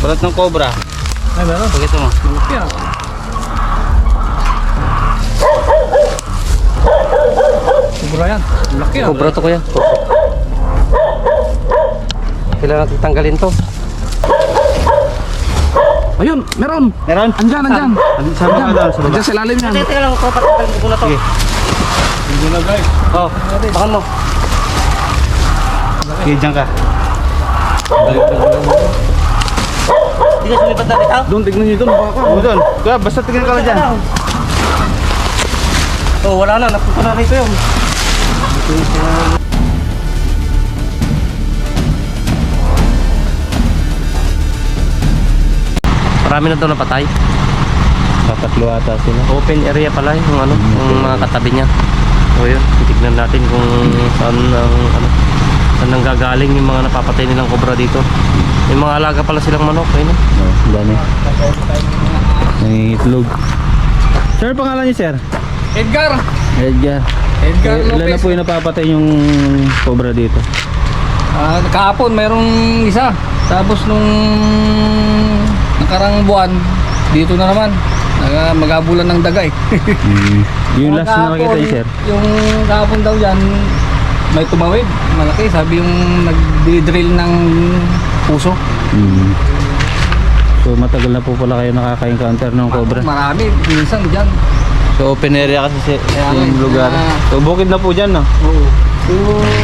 Balat ng cobra. Ay, meron. Pakita mo. Malaki ah. Cobra yan. Malaki ah. Cobra to kuya. Kailangan natin tanggalin to. Ayun, meron. Meron? Andyan, andyan. Sama ka daw sa baba. Andyan sa ilalim yan. Teka lang, patanggalin ko muna to. Sige. Hindi na guys. Oh, takan mo. Okay, dyan ka. Hindi ka sumipat na rin. Doon, tignan nyo doon. Baka Oo doon. Kaya basta tingnan ka lang dyan. Oh, wala na. Napunta na rito yun. Marami na daw napatay. Tatlo ata sila. Open area pala yung ano, yung mga katabi niya. So yun, titignan natin kung saan ang ano, saan nanggagaling yung mga napapatay nilang cobra dito. Yung mga alaga pala silang manok, ayun. Oo, dami. May itlog. Sir, pangalan niyo sir? Edgar. Edgar. Edgar Ilan na Lopez. po yung napapatay yung cobra dito? Kahapon mayroong isa. Tapos nung nakarang buwan, dito na naman. Magabulan ng daga eh. Yung last na nakita niyo sir? Yung kahapon daw yan, may tumawid. Malaki. Sabi yung nagdi-drill ng puso. So matagal na po pala kayo nakaka-encounter ng cobra? Marami. Minsan dyan. So open area kasi Kaya yung nga, lugar. So bukid na po dyan no? Oo.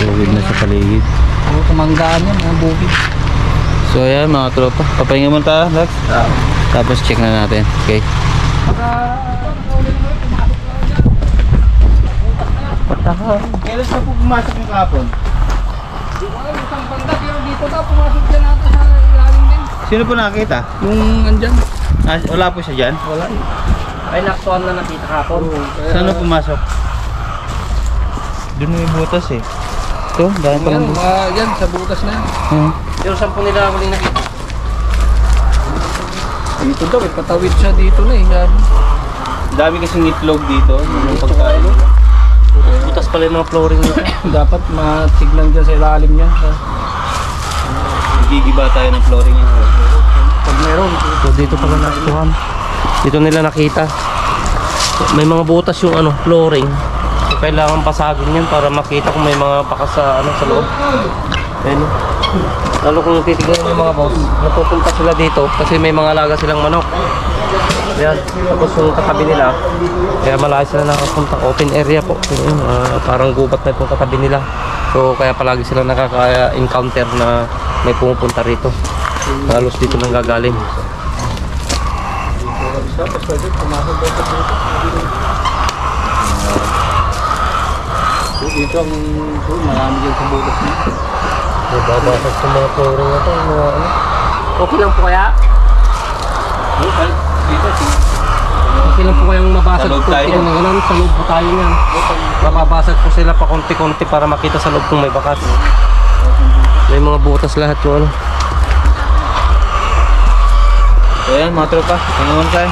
Bukid na sa paligid. Oo, tumanggaan yan. Ang bukid. So ayan mga tropa, papahinga muna tayo Lex. Tapos check na natin. Okay. Kailan na po pumasok yung kapon? Isang banda pero dito daw pumasok dyan natin sa ilalim din. Sino po nakakita? Yung andyan. Wala po siya dyan? Wala eh. Ay, naktuan na nakita kapon. Saan na pumasok? Doon may butas eh. Ito, dahil pa Yan, lang butas. yan, sa butas na yan. Pero saan po nila huling nakita? Dito daw, patawid siya dito na eh. Yan. Dami kasing itlog dito. Yung pagkain. Butas pala yung mga flooring nito. Dapat matignan dyan sa ilalim niya. Gigiba tayo ng flooring yan. Pag meron. So dito pala nakituhan. Dito nila nakita. May mga butas yung ano, flooring. So, kailangan pasagin yan para makita kung may mga bakas sa ano sa loob. Ayun. Lalo kung titignan yung mga boss, napupunta sila dito kasi may mga alaga silang manok. Yan. Tapos yung katabi nila, kaya malayo sila nakapunta. Open area po. Ayun, parang gubat na itong katabi nila. So kaya palagi sila nakaka-encounter na may pumupunta rito. Halos dito nang gagaling. Dito ang marami dyan sa butas niya. Nababasag sa mga flooring na ito. Mga, ano. Okay lang po kaya? Dito, Okay lang po kayang mabasag Sa loob tayo. ng ganun. Sa loob po tayo yan. Mababasag po sila pa konti-konti para makita sa loob kung may bakas. May mga butas lahat yung ano. So ayan mga tropa, tingnan tayo.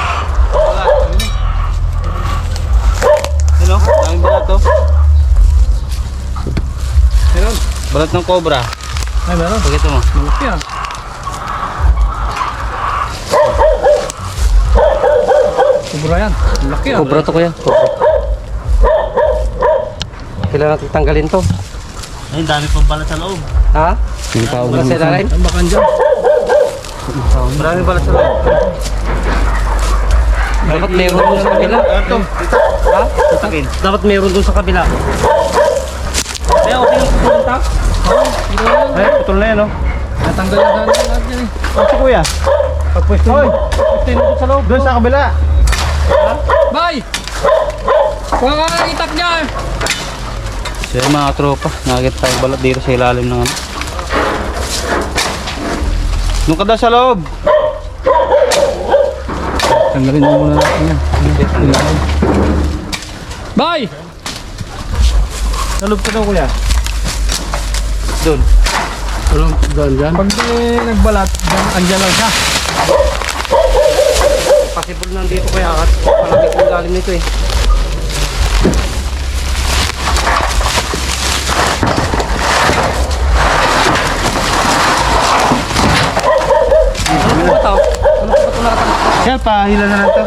Sino? Daming balat to. meron. Balat ng cobra. Ay, meron. Pakita mo. Malaki ah. Cobra yan. Malaki ah. Cobra to kuya. Cobra. Kailangan natin tanggalin to. Ay, dami pang balat sa loob. Ha? Wala sa ilalim? Ang bakan dyan. Maraming balat sa loob. Dapat meron dun sa kabila. Ito. Ha? Takin. Dapat meron dun sa kabila. Kaya okay yung pupunta. Ay, putol na yan oh. Natanggal na sana lahat yan eh. Kasi kuya. Pagpwesto Hoy! doon sa loob. Doon sa kabila. Bye! Kuha ka ng itak niya. So yun mga tropa, nakakita tayong balat dito sa ilalim ng ano. Doon ka daw sa loob. Tanggalin mo muna natin yan. Bye! Sa loob ka daw kuya. Doon. Doon dyan. Pag nagbalat, andyan lang siya. Possible nandito kaya at malamig yung galing nito eh. Sir, pahila na lang to.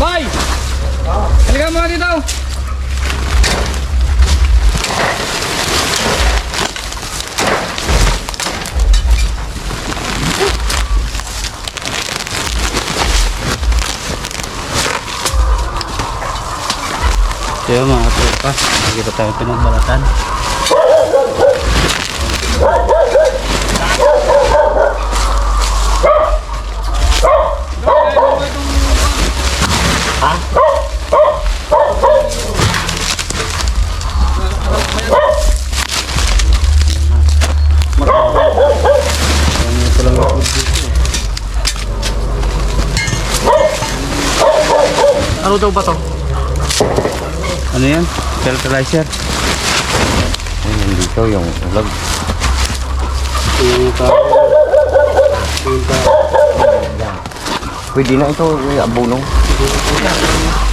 Boy! Halika mo dito! Kaya mga tropa, hindi pa tayo pinagbalatan. Ano daw ba to? Ano yan? Fertilizer. Ayun, dito yung ulag. Pwede na ito, abono.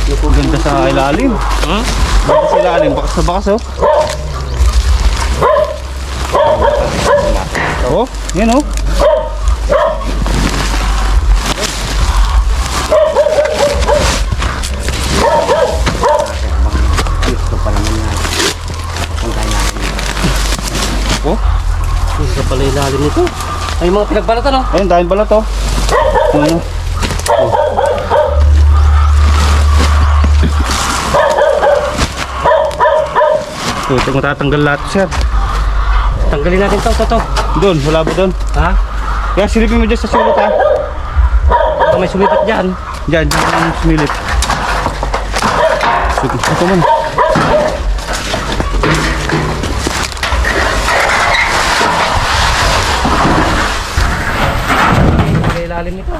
Ganda sa ilalim. Hmm? Ganda sa ilalim, bakas na bakas oh. Oh, yan oh. Gusto pa naman nga. Punta natin. Oh, Hindi ka pala ilalim nito. Ay, mga pinagbalatan oh. ayun, dahil pala to. Ano? Ito, matatanggal lahat, sir. Tanggalin natin to. Doon, wala ba doon? Ha? Kaya silipin mo dyan sa sulot ha. Baka may sumipat dyan. Dyan, dyan yung sumilip. Sige, ito man. Sa ilalim nito.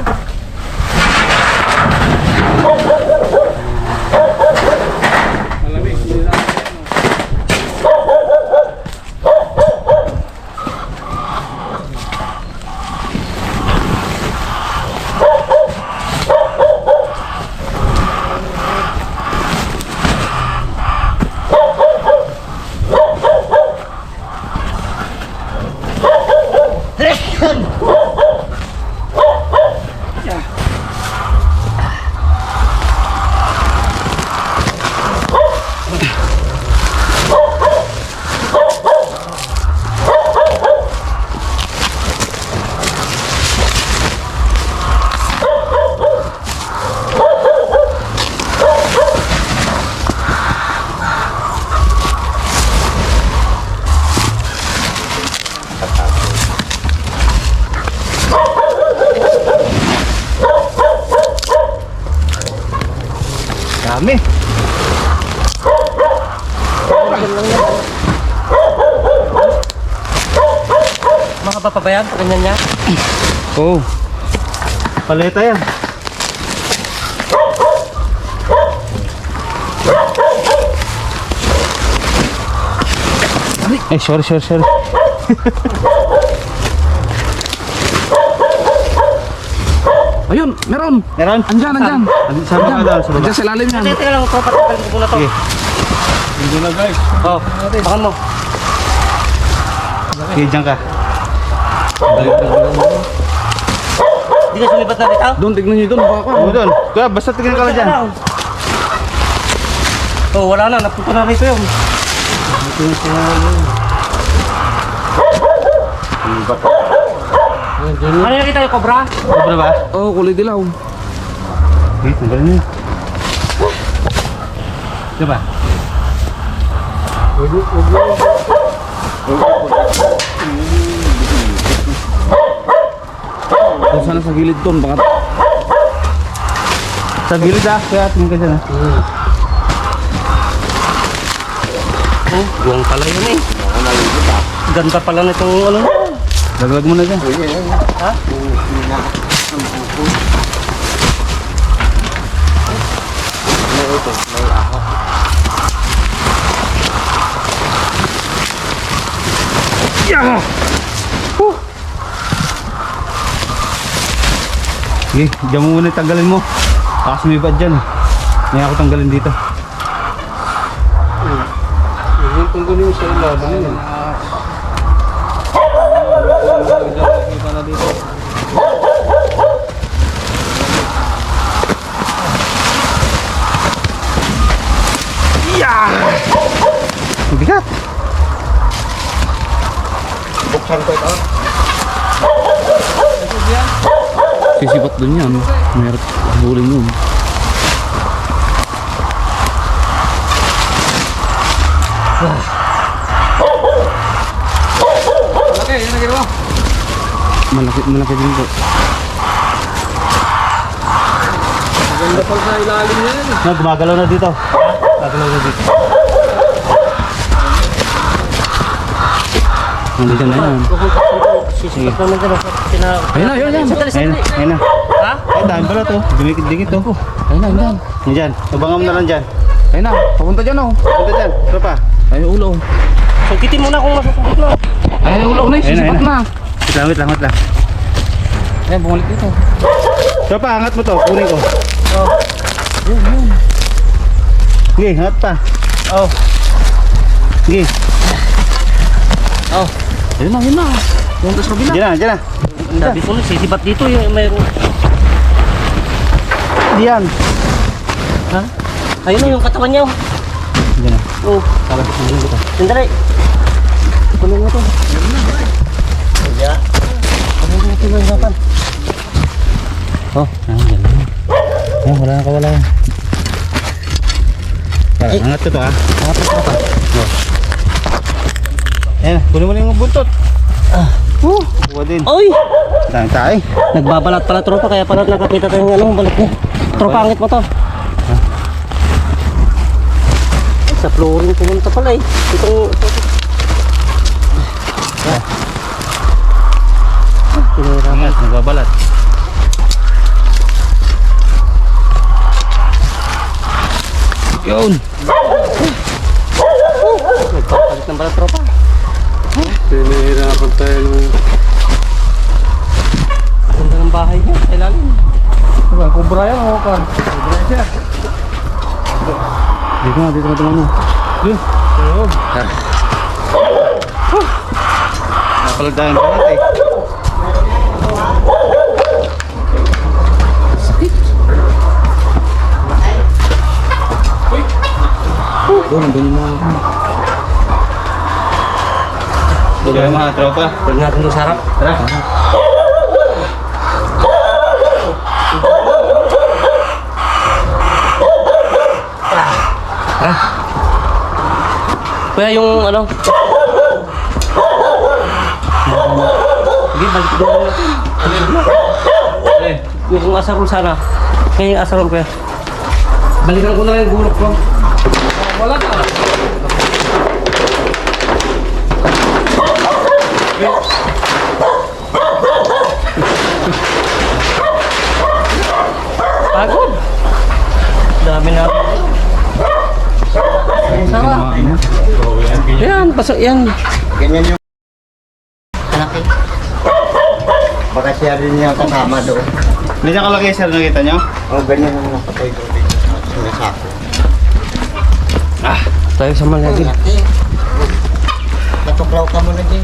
Dami. Mga papabayan, ganyan niya. Oh. Paleta yan. Ay, sorry. Ayun, meron! Meron? Andyan! Sabi ka daw, sa baba. Andyan sa ilalim yan. Teka lang, patanggalin ko muna to. Sige. Hindi na guys. Oh, bakan mo. Sige, dyan ka. Hindi ka sumipat na dito? Doon, tignan nyo doon. Baka Oo, doon. Kaya basta tingnan ka lang dyan. Oh, wala na. Napunta na rito yun. Ano nakita yung cobra? Sobra ba? Oo, kulay dilaw. Okay, tanggalin niyo. Diba? Kung sana sa gilid doon, baka... Sa gilid ah, kaya tingin ka dyan ah. Oh, buwang pala yun eh. Ganda pala nitong ano. Laglag mo na dyan. Ha? Yeah! Sige, dyan mo muna tanggalin mo. Kasi may bad dyan. May ako tanggalin dito. Tungkulin mo sa ilalim. Ang bigat. Buksan ko ito. Sisipat dun yan. Mayroon huling yun. Malaki, yun na ginawa. Malaki din po. Maganda pag sa ilalim yan. Gumagalaw na dito. Gumagalaw na dito. Nandito na yan. Sisipat naman dyan. Ayun na, ayun na. Ayun na. Ha? Ay, daan pala to. Dumikit-dikit to. Ayun na, ayun na. Yan dyan. Abangam na lang dyan. Ayun na, papunta dyan oh. Punta dyan. Tropa. Ayun ulo. Sungkitin mo na kung masasakit na. Ayun ulo na, Ayun na, sisipat ayun na. Wait lang. Ayun, bumalik dito. Tropa, angat mo to. Kunin ko. Sige, angat pa. Oh. Sige. Oh. Ayun na. Punta sa kabila. Dyan na. Sabi ko na, sisipat dito yung mayroon. Diyan. Ha? Ayun na yung katawan niya. Dyan na. Oh. Sandali. Kunin mo to. Yeah. Kunin mo ito yung hirapan. Oh, dyan na. Yan, wala na kawala yan. Tara, angat ko to ha. Angat mo tropa. Ayan, kunin mo na yung buntot. Buwa din. Oy! Dami tayo. Nagbabalat pala tropa, kaya pala nakakita tayo ng balat niya. Tropa, angit mo to. Ay, sa flooring pumunta pala eh. Itong... Angat, nagbabalat. Yun. Nagpapalit ng balat tropa. Pinahirapan tayo nung... Ganda ng bahay niya, sa ilalim. Diba, kubra yan o kan? Kubra siya. Dito na tumano. Yun. Napalagdagan pa natin. Nandun na. Doon mga tropa. Huwag natin doon sa harap. Tara. Kaya yung ano... Sige, balik doon natin. Yung asarol sana. Kaya yung asarol kuya. Balikan ko na lang yung gulok ko. Wala ka. Pagod. Dami na. Sama. Yan, pasok yan. Ganyan yung malaki. Baka siya rin yung kasama doon. Hindi niya kalagay sir, nakita niyo? Ganyan yung nakatay doon. Sinasako. Tayo sa Malagin. Malaki. Natuklaw ka muna din.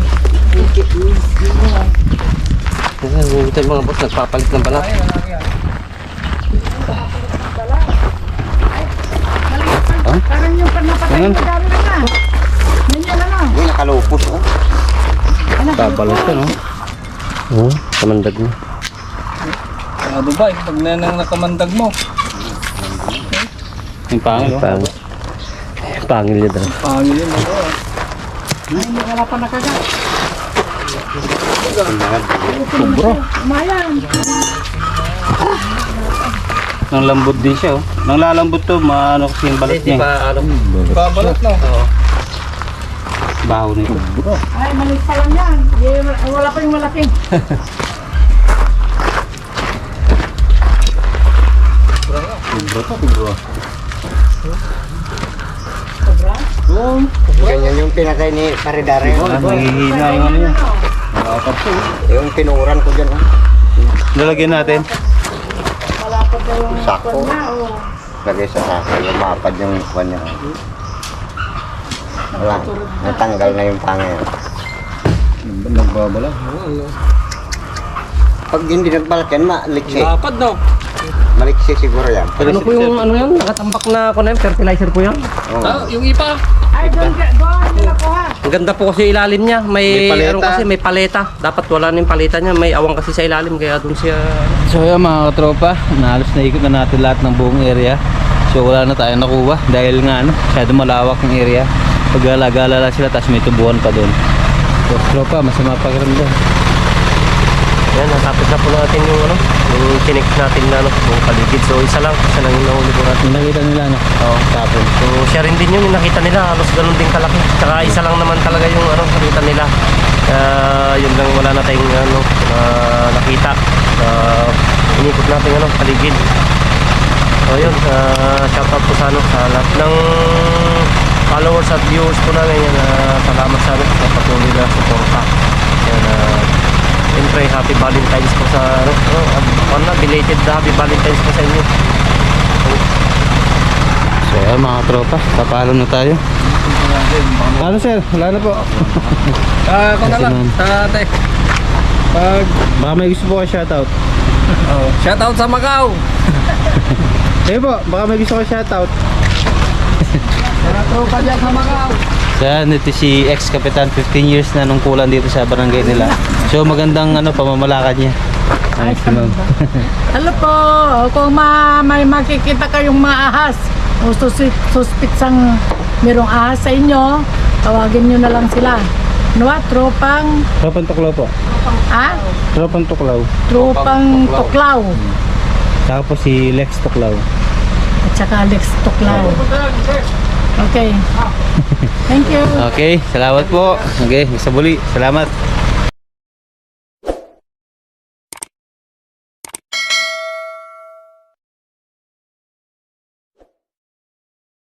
Ito yung mga boss, nagpapalit ng balat. Parang yung panapatay mo dami na na. Nandiyan na. Uy, nakalupos oh. Papalit ka no? Oo, kamandag mo. Sa Dubai, pag nanang nakamandag mo. Yung pangil oh. Pangil. Pangil yun daw. Pangil yun ako ah. Ay, hindi wala pa nakagat. Sobra. Mayan. Nang lambot din siya oh. Nang lalambot to, maano kasi yung balat Hindi niya. pa ano. Babalat na. Baho nito. Ay, malis pa lang yan. Wala pa yung malaking. Ganyan yung pinakay ni Paridare. Nangihina yung ano niya. Yung tinuran ko dyan oh. Lalagyan natin. Malapad na yung Sako. kwan niya. Oh. Lagay sa sako. Lumapad yung kwan niya. Wala. Natanggal na yung pangil. Nagbabala. Pag hindi nagbalat yan, maliksi. Dapat no. Maliksi siguro yan. Ano po yung ano yan? Nakatambak na ako na yun? Fertilizer po yan? Oo. Yung ipa. Ay, doon nila ko ha. Ang ganda po kasi ilalim niya. May May, paleta. ano kasi, may paleta. Dapat wala na yung paleta niya. May awang kasi sa ilalim. Kaya doon siya... So yan mga katropa, nahalos na ikot na natin lahat ng buong area. So wala na tayong nakuha dahil nga ano, masyado malawak ng area. Pag-gala-gala lang sila, tapos may tubuhan pa doon. So tropa, masama pakiramdam. Yan, natapos na po natin yung ano, yung chinik natin na ano, yung paligid. So isa lang yung nahuli po natin. Yung nakita nila no? Oo, tapos. So siya rin din yun, yung nakita nila, halos ganun din kalaki. Tsaka isa lang naman talaga yung ano, nakita nila. Yun lang, wala na tayong ano, nakita. Inikot natin ano, paligid. So yun, shoutout po sa ano, sa lahat ng followers at viewers po namin. Yan, salamat sa ano, sa patuloy na suporta. Yan, siyempre, happy Valentine's po sa ano, belated happy Valentine's po sa inyo. So yan mga tropa, papaalam na tayo. Ano sir? Wala na po. Ako na lang. Tate. Pag Baka may gusto po kayo shoutout. shoutout sa Macau. Kayo po, baka may gusto kayo shoutout. Mga tropa dyan sa Macau. So yan, ito si ex-kapitan, 15 years na nung kulang dito sa barangay nila. So magandang ano, pamamalakad niya. Ay, si ma'am. Hello po, kung may makikita kayong mga ahas o suspitsang merong ahas sa inyo, tawagin nyo na lang sila. Tropang, Tropang Tuklaw po. Tropang Tuklaw. Tropang Tuklaw. Saka po si Lex Tuklaw. At saka Alex Tuklaw. Okay. Thank you. Okay, salamat po. Okay, sa muli. Salamat.